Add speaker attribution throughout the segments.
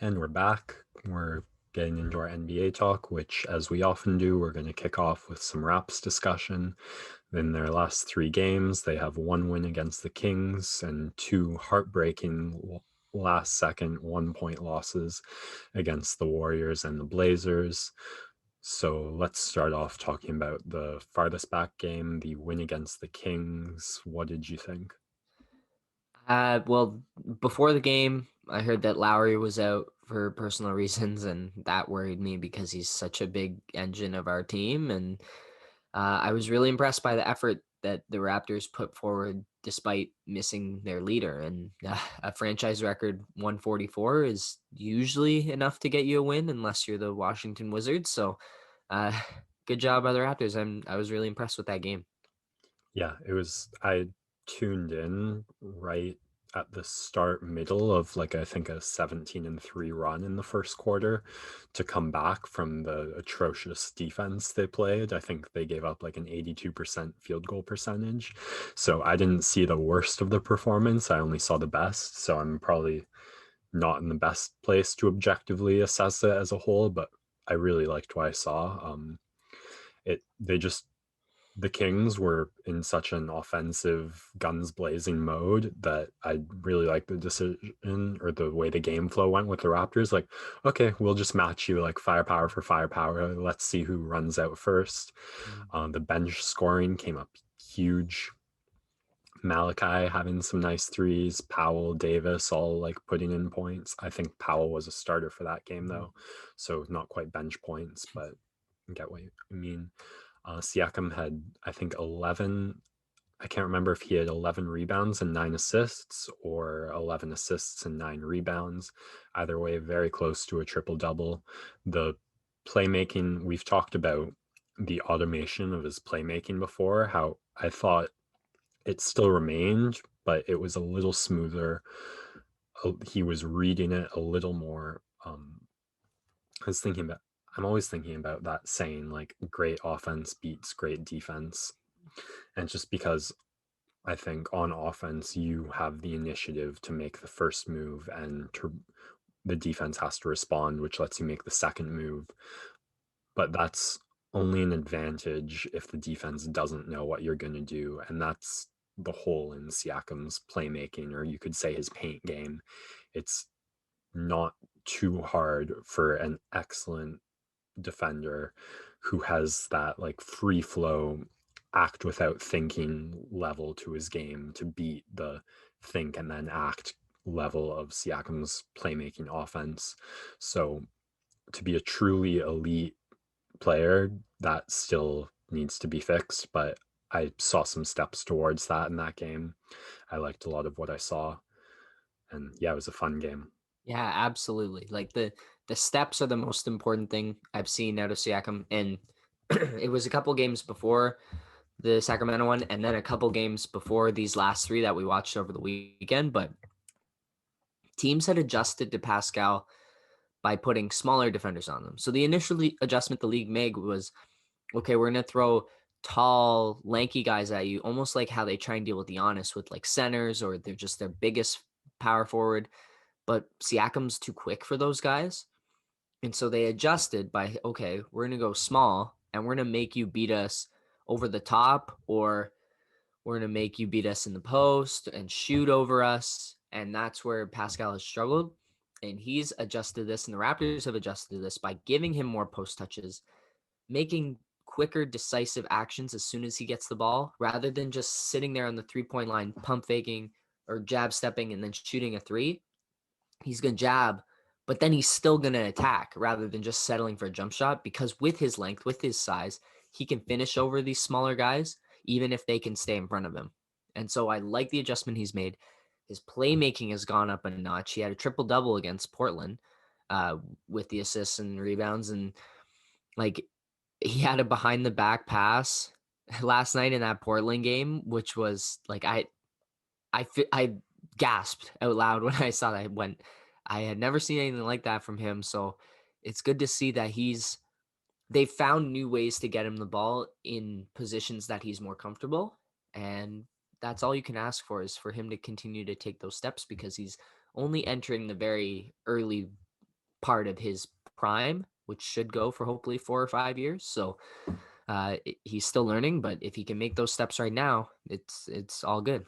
Speaker 1: And we're back. We're getting into our NBA talk, which, as we often do, we're going to kick off with some Raps discussion. In their last three games, they have one win against the Kings and two heartbreaking last second 1 point losses against the Warriors and the Blazers. So let's start off talking about the farthest back game, the win against the Kings. What did you think?
Speaker 2: Well, before the game, I heard that Lowry was out for personal reasons, and that worried me because he's such a big engine of our team. And I was really impressed by the effort that the Raptors put forward despite missing their leader. And a franchise record 144 is usually enough to get you a win, unless you're the Washington Wizards. So, uh, good job by the Raptors. I was really impressed with that game.
Speaker 1: Yeah, it was. I tuned in right at the start, middle of like I think a 17-3 run in the first quarter to come back from the atrocious defense they played. I think they gave up like an 82% field goal percentage. So I didn't see the worst of the performance. I only saw the best. So I'm probably not in the best place to objectively assess it as a whole, but I really liked what I saw. They just the Kings were in such an offensive, guns blazing mode that I really liked the decision or the way the game flow went with the Raptors. Like, okay, we'll just match you like firepower for firepower. Let's see who runs out first.
Speaker 2: Mm.
Speaker 1: The bench scoring came up huge. Malachi having some nice threes, Powell, Davis all like putting in points. I think Powell was a starter for that game
Speaker 2: Mhm.
Speaker 1: though, so not quite bench points, but I get what you mean. Siakam had, I think, 11. I can't remember if he had 11 rebounds and 9 assists or 11 assists and 9 rebounds. Either way, very close to a triple double. The playmaking, we've talked about the automation of his playmaking before, how I thought it still remained, but it was a little smoother. He was reading it a little more. I was thinking about, I'm always thinking about that saying, like, great offense beats great defense. And just because I think on offense, you have the initiative to make the first move and the defense has to respond, which lets you make the second move. But that's only an advantage if the defense doesn't know what you're going to do. And that's the hole in Siakam's playmaking, or you could say his paint game. It's not too hard for an excellent defender who has that like free flow act without thinking level to his game to beat the think and then act level of Siakam's playmaking offense. So to be a truly elite player, that still needs to be fixed, but I saw some steps towards that in that game. I liked a lot of what I saw, and yeah, it was a fun game.
Speaker 2: Yeah, absolutely. Like the steps are the most important thing I've seen out of Siakam, and it was a couple games before the Sacramento one, and then a couple games before these last three that we watched over the weekend. But teams had adjusted to Pascal by putting smaller defenders on them. So the initial adjustment the league made was, okay, we're gonna throw tall, lanky guys at you, almost like how they try and deal with Giannis with like centers, or they're just their biggest power forward. But Siakam's too quick for those guys. And so they adjusted by, okay, we're going to go small and we're going to make you beat us over the top, or we're going to make you beat us in the post and shoot over us. And that's where Pascal has struggled. And he's adjusted this, and the Raptors have adjusted this by giving him more post touches, making quicker, decisive actions as soon as he gets the ball, rather than just sitting there on the 3 point line, pump faking or jab stepping and then shooting a three. He's going to jab, but then he's still going to attack rather than just settling for a jump shot, because with his length, with his size, he can finish over these smaller guys, even if they can stay in front of him. And so I like the adjustment he's made. His playmaking has gone up a notch. He had a triple double against Portland uh, with the assists and rebounds. And like he had a behind the back pass last night in that Portland game, which was like, I gasped out loud when I saw that. When I had never seen anything like that from him. So it's good to see that they found new ways to get him the ball in positions that he's more comfortable. And that's all you can ask for, is for him to continue to take those steps, because he's only entering the very early part of his prime, which should go for hopefully 4 or 5 years. So he's still learning, but if he can make those steps right now, it's all good.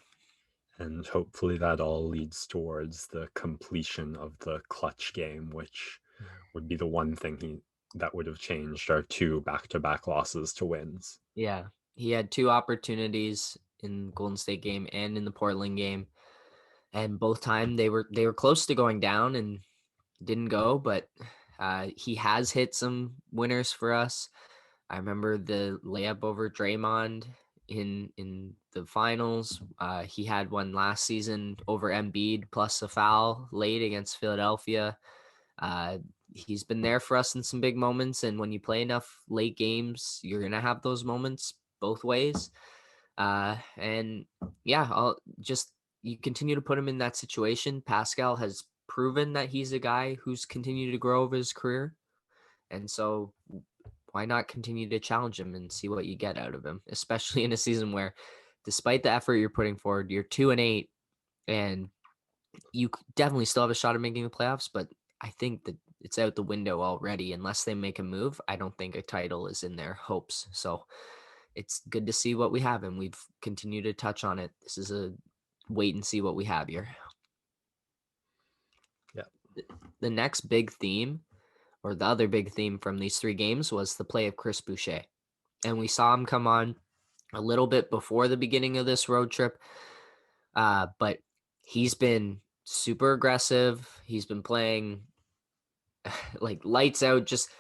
Speaker 1: And hopefully that all leads towards the completion of the clutch game, which would be the one thing that would have changed our 2 back-to-back losses to wins.
Speaker 2: Yeah, he had 2 opportunities in Golden State game and in the Portland game, and both time they were close to going down and didn't go, but he has hit some winners for us. I remember the layup over Draymond in the finals. He had one last season over Embiid plus a foul late against Philadelphia. He's been there for us in some big moments, and when you play enough late games, you're gonna have those moments both ways. And yeah, you continue to put him in that situation. Pascal has proven that he's a guy who's continued to grow over his career, and so why not continue to challenge him and see what you get out of him, especially in a season where, despite the effort you're putting forward, you're 2-8, and you definitely still have a shot at making the playoffs, but I think that it's out the window already. Unless they make a move, I don't think a title is in their hopes. So it's good to see what we have, and we've continued to touch on it. This is a wait and see what we have here.
Speaker 1: Yeah.
Speaker 2: The next big theme, or the other big theme from these 3 games, was the play of Chris Boucher. And we saw him come on a little bit before the beginning of this road trip. But he's been super aggressive. He's been playing like lights out, just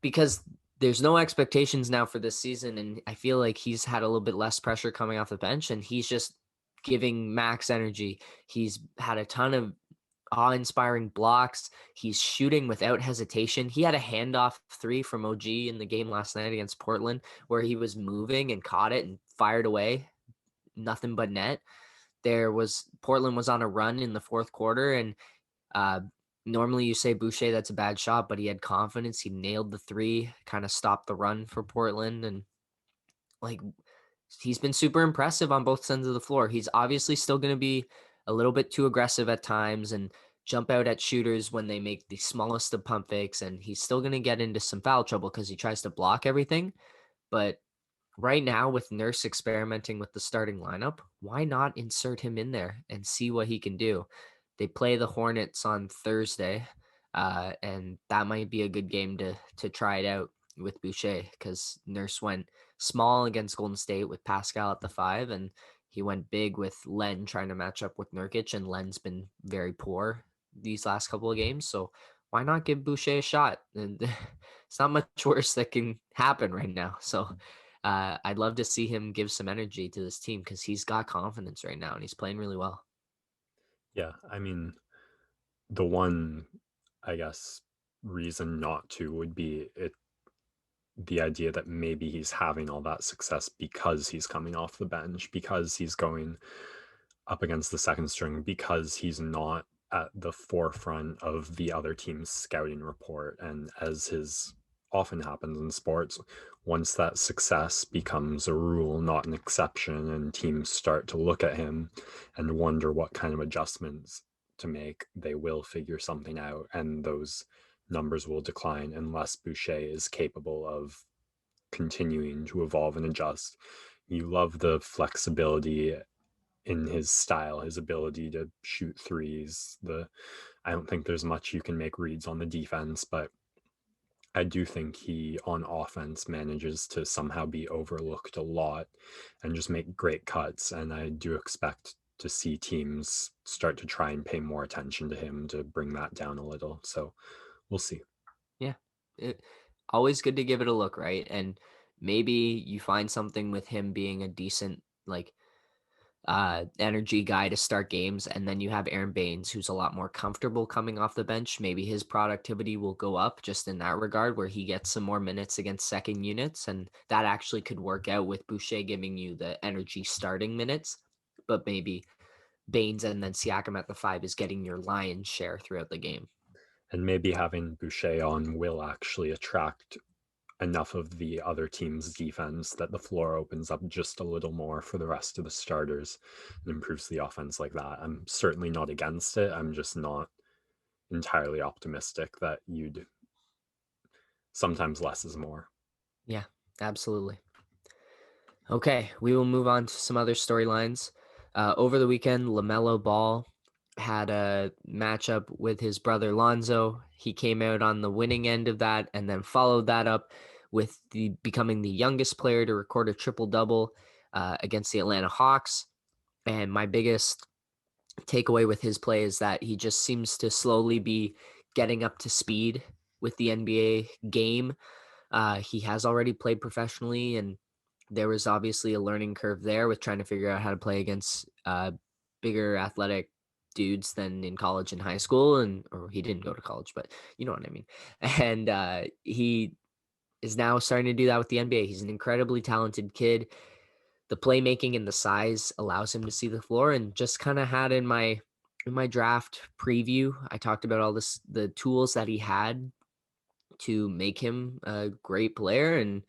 Speaker 2: because there's no expectations now for this season. And I feel like he's had a little bit less pressure coming off the bench, and he's just giving max energy. He's had a ton of awe-inspiring blocks. He's shooting without hesitation. He had a handoff 3 from OG in the game last night against Portland where he was moving and caught it and fired away. Nothing but net. Portland was on a run in the 4th quarter, and normally you say Boucher, that's a bad shot, but he had confidence. He nailed the 3, kind of stopped the run for Portland, and like he's been super impressive on both ends of the floor. He's obviously still going to be a little bit too aggressive at times and jump out at shooters when they make the smallest of pump fakes, and he's still going to get into some foul trouble because he tries to block everything. But right now, with Nurse experimenting with the starting lineup, why not insert him in there and see what he can do? They play the Hornets on Thursday, and that might be a good game to try it out with Boucher, because Nurse went small against Golden State with Pascal at the 5, and he went big with Len trying to match up with Nurkic, and Len's been very poor these last couple of games. So why not give Boucher a shot? And it's not much worse that can happen right now. So I'd love to see him give some energy to this team, because he's got confidence right now and he's playing really well.
Speaker 1: Yeah, I mean, the one, I guess, reason not to would be the idea that maybe he's having all that success because he's coming off the bench, because he's going up against the second string, because he's not at the forefront of the other team's scouting report. And as often happens in sports, once that success becomes a rule, not an exception, and teams start to look at him and wonder what kind of adjustments to make, they will figure something out, and those numbers will decline unless Boucher is capable of continuing to evolve and adjust. You love the flexibility in his style, his ability to shoot threes. I don't think there's much you can make reads on the defense, but I do think he on offense manages to somehow be overlooked a lot and just make great cuts. And I do expect to see teams start to try and pay more attention to him to bring that down a little. So we'll see.
Speaker 2: Yeah. Always good to give it a look, right? And maybe you find something with him being a decent, like, energy guy to start games, and then you have Aaron Baines, who's a lot more comfortable coming off the bench. Maybe his productivity will go up just in that regard, where he gets some more minutes against second units, and that actually could work out with Boucher giving you the energy starting minutes. But maybe Baines and then Siakam at the 5 is getting your lion's share throughout the game.
Speaker 1: And maybe having Boucher on will actually attract enough of the other team's defense that the floor opens up just a little more for the rest of the starters and improves the offense like that. I'm certainly not against it. I'm just not entirely optimistic that you'd sometimes less is more.
Speaker 2: Yeah, absolutely. Okay, we will move on to some other storylines. Over the weekend, LaMelo Ball had a matchup with his brother Lonzo. He came out on the winning end of that and then followed that up with becoming the youngest player to record a triple-double against the Atlanta Hawks. And my biggest takeaway with his play is that he just seems to slowly be getting up to speed with the NBA game. He has already played professionally, and there was obviously a learning curve there with trying to figure out how to play against bigger athletic dudes than in college and high school. And or he didn't go to college, but you know what I mean. And he is now starting to do that with the NBA. He's an incredibly talented kid. The playmaking and the size allows him to see the floor, and just kind of had in my draft preview, I talked about all the tools that he had to make him a great player, and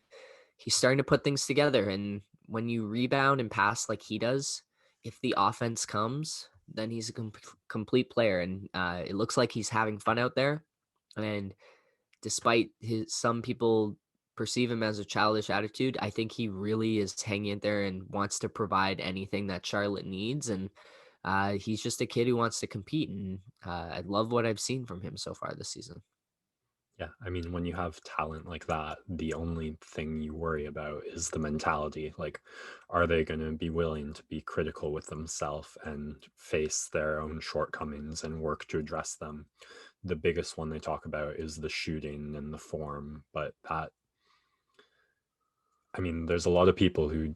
Speaker 2: he's starting to put things together. And when you rebound and pass like he does, if the offense comes, then he's a complete player. And it looks like he's having fun out there. And despite some people perceive him as a childish attitude, I think he really is hanging in there and wants to provide anything that Charlotte needs. And he's just a kid who wants to compete. And I love what I've seen from him so far this season.
Speaker 1: Yeah, I mean, when you have talent like that, the only thing you worry about is the mentality. Like, are they going to be willing to be critical with themselves and face their own shortcomings and work to address them? The biggest one they talk about is the shooting and the form, but that, I mean, there's a lot of people who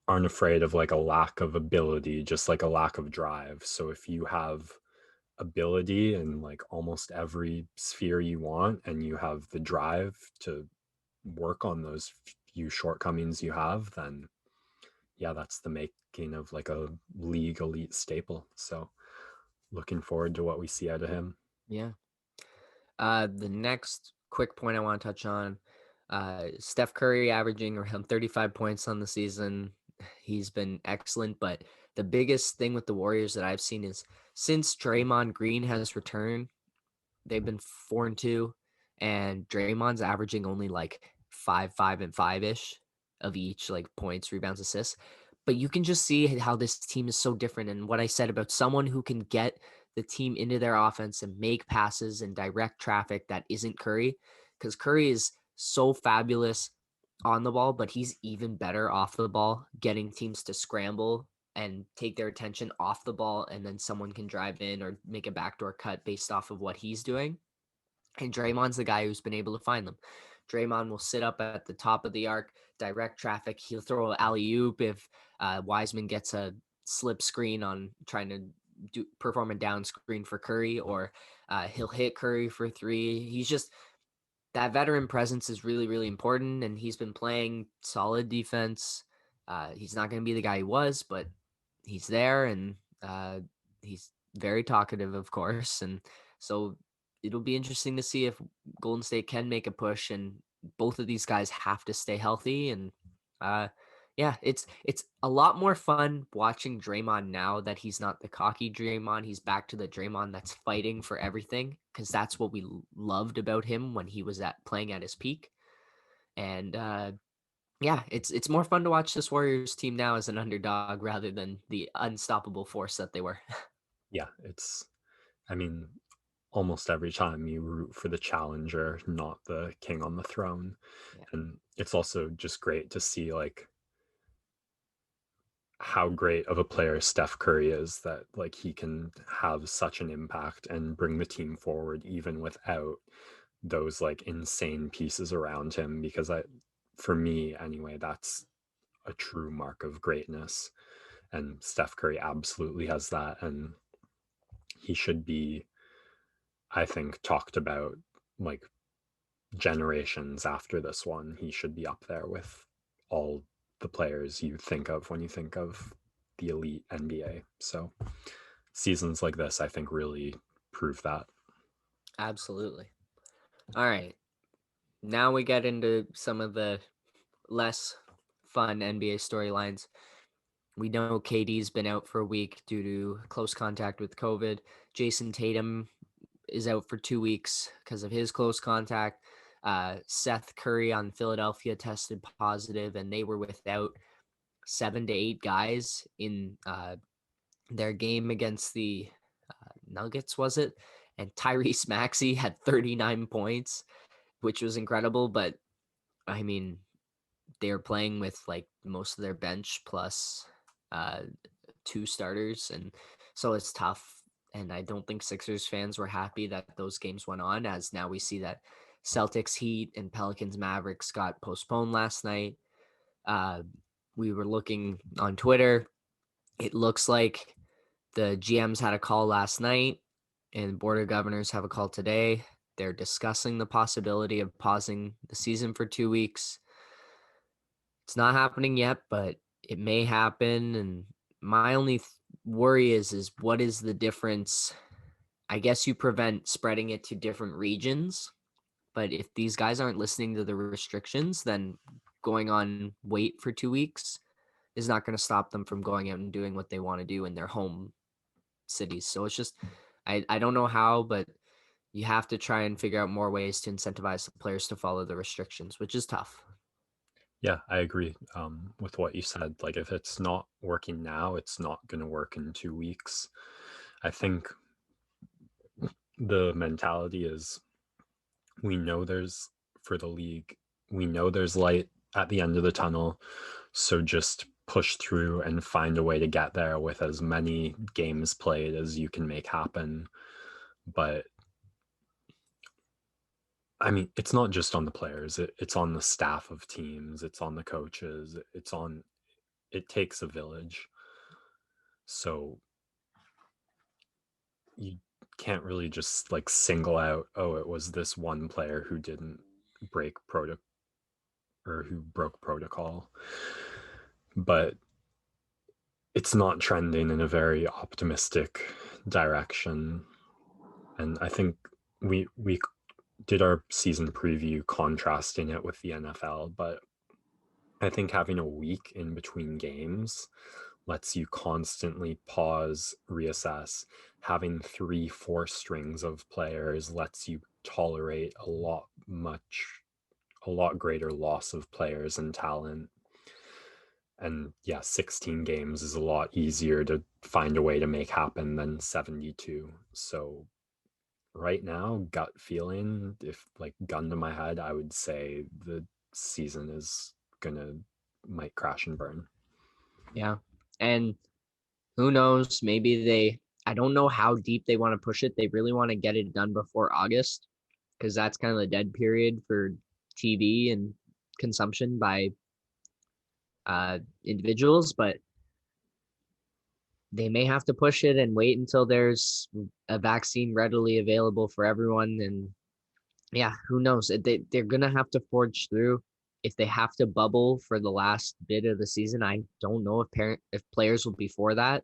Speaker 1: aren't afraid of like a lack of ability, just like a lack of drive. So if you have ability in like almost every sphere you want and you have the drive to work on those few shortcomings you have, then yeah, that's the making of like a league elite staple. So looking forward to what we see out of him.
Speaker 2: Yeah. The next quick point I want to touch on, Steph Curry averaging around 35 points on the season. He's been excellent, but the biggest thing with the Warriors that I've seen is since Draymond Green has returned, they've been 4-2, and Draymond's averaging only like 5 ish of each, like points, rebounds, assists. But you can just see how this team is so different. And what I said about someone who can get the team into their offense and make passes and direct traffic that isn't Curry, because Curry is so fabulous on the ball, but he's even better off the ball, getting teams to scramble and take their attention off the ball, and then someone can drive in or make a backdoor cut based off of what he's doing. And Draymond's the guy who's been able to find them. Draymond will sit up at the top of the arc, direct traffic. He'll throw an alley-oop if Wiseman gets a slip screen on trying to perform a down screen for Curry, or he'll hit Curry for three. He's just, that veteran presence is really, really important, and he's been playing solid defense. He's not going to be the guy he was, but he's there, and he's very talkative, of course. And so it'll be interesting to see if Golden State can make a push, and both of these guys have to stay healthy. And yeah, it's a lot more fun watching Draymond now that he's not the cocky Draymond. He's back to the Draymond that's fighting for everything, because that's what we loved about him when he was playing at his peak. And yeah, it's more fun to watch this Warriors team now as an underdog rather than the unstoppable force that they were.
Speaker 1: Yeah, I mean, almost every time you root for the challenger, not the king on the throne.
Speaker 2: Yeah,
Speaker 1: And it's also just great to see like how great of a player Steph Curry is, that like he can have such an impact and bring the team forward even without those like insane pieces around him, because for me anyway, that's a true mark of greatness, and Steph Curry absolutely has that, and he should be, I think, talked about like generations after this one. He should be up there with all the players you think of when you think of the elite NBA. So seasons like this, I think, really prove that.
Speaker 2: absolutely. All right. Now we get into some of the less fun NBA storylines. We know KD's been out for a week due to close contact with COVID. Jason Tatum is out for 2 weeks because of his close contact. Seth Curry on Philadelphia tested positive, and they were without 7 to 8 guys in their game against the Nuggets, was it? And Tyrese Maxey had 39 points, which was incredible. But I mean, they're playing with like most of their bench plus 2 starters, and so it's tough. And I don't think Sixers fans were happy that those games went on, as now we see that Celtics Heat and Pelicans Mavericks got postponed last night. We were looking on Twitter. It looks like the GMs had a call last night and Board of Governors have a call today. They're discussing the possibility of pausing the season for 2 weeks. It's not happening yet, but it may happen. And my only worry is what is the difference? I guess you prevent spreading it to different regions, but if these guys aren't listening to the restrictions, then going on wait for 2 weeks is not going to stop them from going out and doing what they want to do in their home cities. So it's just, I don't know how, but you have to try and figure out more ways to incentivize the players to follow the restrictions, which is tough.
Speaker 1: Yeah, I agree with what you said. Like, if it's not working now, it's not going to work in 2 weeks. I think the mentality is we know there's, for the league, we know there's light at the end of the tunnel. So just push through and find a way to get there with as many games played as you can make happen. But I mean, it's not just on the players, it's on the staff of teams, it's on the coaches, it takes a village. So you can't really just like single out, oh, it was this one player who didn't break protocol or who broke protocol. But it's not trending in a very optimistic direction. And I think we did our season preview contrasting it with the NFL, but I think having a week in between games lets you constantly pause, reassess. Having 3-4 strings of players lets you tolerate a lot greater loss of players and talent. And yeah, 16 games is a lot easier to find a way to make happen than 72. So right now, gut feeling, if like gun to my head, I would say the season is might crash and burn.
Speaker 2: Yeah. And who knows, maybe I don't know how deep they want to push it. They really want to get it done before August because that's kind of the dead period for TV and consumption by individuals, but they may have to push it and wait until there's a vaccine readily available for everyone. And yeah, who knows? They're going to have to forge through. If they have to bubble for the last bit of the season, I don't know if players will be for that.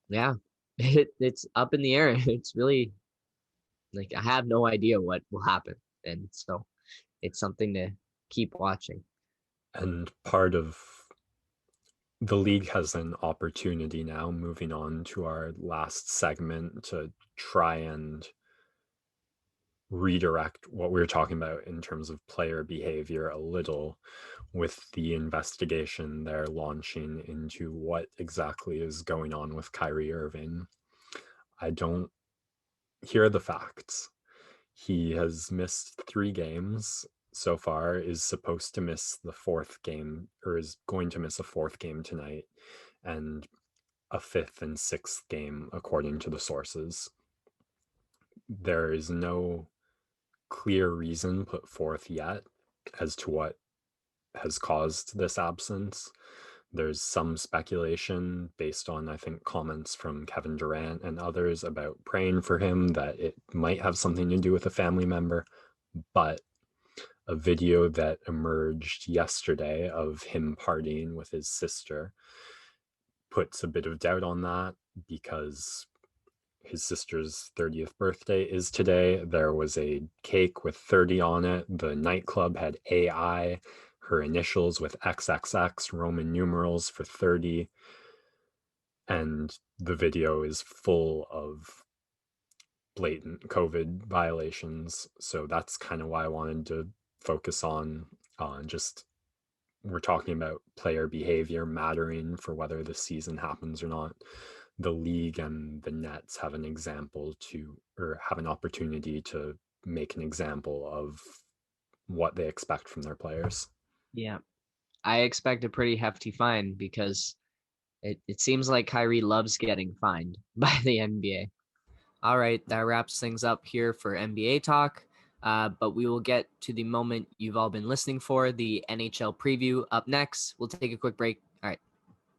Speaker 2: Yeah, it's up in the air. It's really like I have no idea what will happen, and so it's something to keep watching.
Speaker 1: And part of the league has an opportunity now, moving on to our last segment, to try and redirect what we were talking about in terms of player behavior a little with the investigation they're launching into what exactly is going on with Kyrie Irving. Here are the facts. He has missed 3 games so far, is supposed to miss the 4th game, or is going to miss a 4th game tonight, and a 5th and 6th game, according to the sources. There is no clear reason put forth yet as to what has caused this absence. There's some speculation based on, I think, comments from Kevin Durant and others about praying for him that it might have something to do with a family member. But a video that emerged yesterday of him partying with his sister puts a bit of doubt on that, because his sister's 30th birthday is today. There was a cake with 30 on it. The nightclub had AI. her initials with XXX Roman numerals for 30. And the video is full of blatant COVID violations. So that's kind of why I wanted to focus on just we're talking about player behavior mattering for whether the season happens or not. The league and the Nets have an example or have an opportunity to make an example of what they expect from their players.
Speaker 2: Yeah. I expect a pretty hefty fine because it seems like Kyrie loves getting fined by the NBA. All right, that wraps things up here for NBA talk. But we will get to the moment you've all been listening for, the NHL preview, up next. We'll take a quick break.